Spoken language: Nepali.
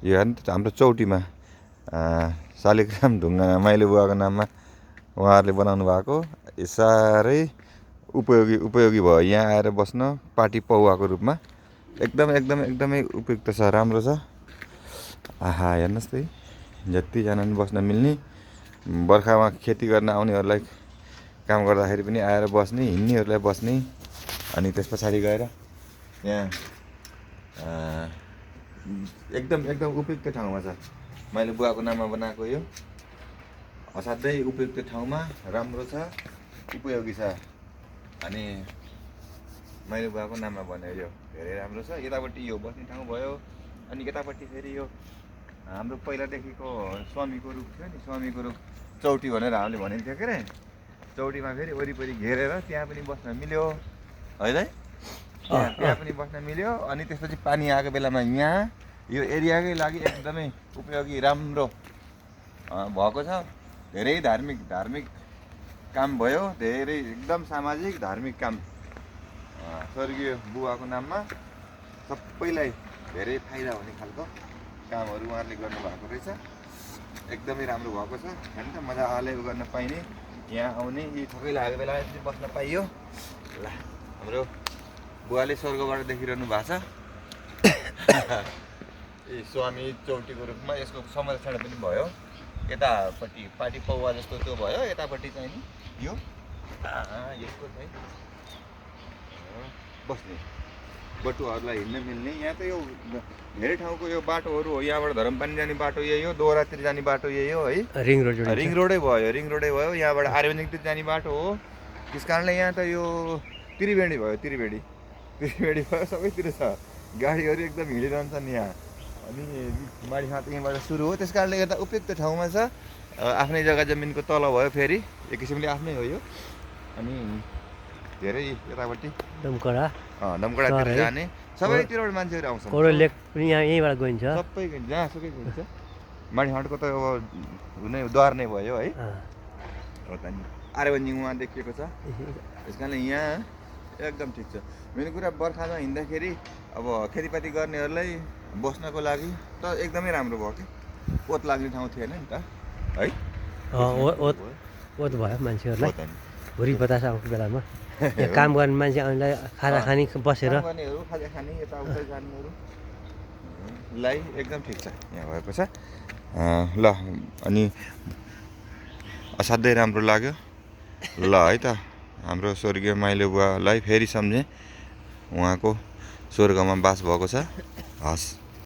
यो हेर्नु त हाम्रो चौटीमा शालिग्राम ढुङ्गा माइलो बुवाको नाममा उहाँहरूले बनाउनु भएको साह्रै उपयोगी भयो यहाँ आएर बस्न पार्टी पौवाको रूपमा एकदमै उपयुक्त छ, राम्रो छ। आहा हेर्नुहोस् त जतिजना पनि बस्न मिल्ने, बर्खामा खेती गर्न आउनेहरूलाई काम गर्दाखेरि पनि आएर बस्ने, हिँड्नेहरूलाई बस्ने। अनि त्यस पछाडि गएर यहाँ एकदम उपयुक्त ठाउँमा छ। मैले बुवाको नाममा बनाएको यो असाध्यै उपयुक्त ठाउँमा राम्रो छ, उपयोगी छ। अनि मैले बुवाको नाममा बनायो, यो धेरै राम्रो छ। यतापट्टि यो बस्ने ठाउँ भयो, अनि यतापट्टि फेरि यो हाम्रो पहिलादेखिको स्वामीको रुख थियो नि, स्वामीको रुख चौटी भनेर हामीले भनिन्थ्यो के अरे। चौटीमा फेरि वरिपरि घेरेर त्यहाँ पनि बस्न मिल्यो है, त्यहाँ पनि बस्न मिल्यो। अनि त्यसपछि पानी आएको बेलामा यहाँ यो एरियाकै लागि एकदमै उपयोगी राम्रो भएको छ। धेरै धार्मिक काम भयो, धेरै एकदम सामाजिक धार्मिक काम स्वर्गीय बुवाको नाममा सबैलाई धेरै फाइदा हुने खालको कामहरू उहाँहरूले गर्नुभएको रहेछ। एकदमै राम्रो भएको छ। हेर्नु त मजाले गर्न पाइने, यहाँ आउने, यी थकै लागेको बेला यसरी बस्न पाइयो। ल हाम्रो बुवाले स्वर्गबाट देखिरहनु भएको छ। यी स्वामी चौटीको रूपमा यसको संरक्षण पनि भयो। यतापट्टि पार्टी पौवा जस्तो त्यो भयो, यतापट्टि चाहिँ नि यो यसको चाहिँ बस्ने बटुहरूलाई हिँड्न मिल्ने। यहाँ त यो धेरै ठाउँको यो बाटोहरू हो, यहाँबाट धरमपानी जाने बाटो यही हो, दोहोरातिर जाने बाटो यही हो है, रिङ रोडै भयो। यहाँबाट आर्यवनिकतिर जाने बाटो हो। त्यस कारणले यहाँ त यो त्रिवेणी भयो, त्रिवेणी भयो, सबैतिर छ गाडीहरू एकदम हिँडिरहन्छन् यहाँ। अनि माडी हात यहीँबाट सुरु हो, त्यस कारणले गर्दा उपयुक्त ठाउँमा छ। आफ्नै जग्गा जमिनको तल भयो, फेरि एक किसिमले आफ्नै हो यो। अनि धेरै यतापट्टि दमकडातिर जाने सबैतिरबाट मान्छेहरू आउँछन्। लेक पनि यहीँबाट गइन्छ, सबै जहाँसुकै गइन्छ। माडी हाटको त अब हुने द्वार नै भयो है। आर्यवन्जी उहाँ देखिएको छ, त्यस कारणले यहाँ एकदम ठिक छ। मेन कुरा बर्खामा हिँड्दाखेरि अब खेतीपाती गर्नेहरूलाई बस्नको लागि त एकदमै राम्रो भयो कि, ओत लाग्ने ठाउँ थिएन नि त है। ओत भयो मान्छेहरूलाई, भुरी बतास आएको बेलामा यहाँ काम गर्ने मान्छे आउनेलाई खाजा खाने बसेर खाजा खाने यताउता जानेहरूलाई एकदम ठिक छ यहाँ भएको छ। ल अनि असाध्यै राम्रो लाग्यो। ल है त हाम्रो स्वर्गीय माइलो बुवालाई फेरि सम्झेँ, उहाँको स्वर्गमा बास भएको छ। हस्।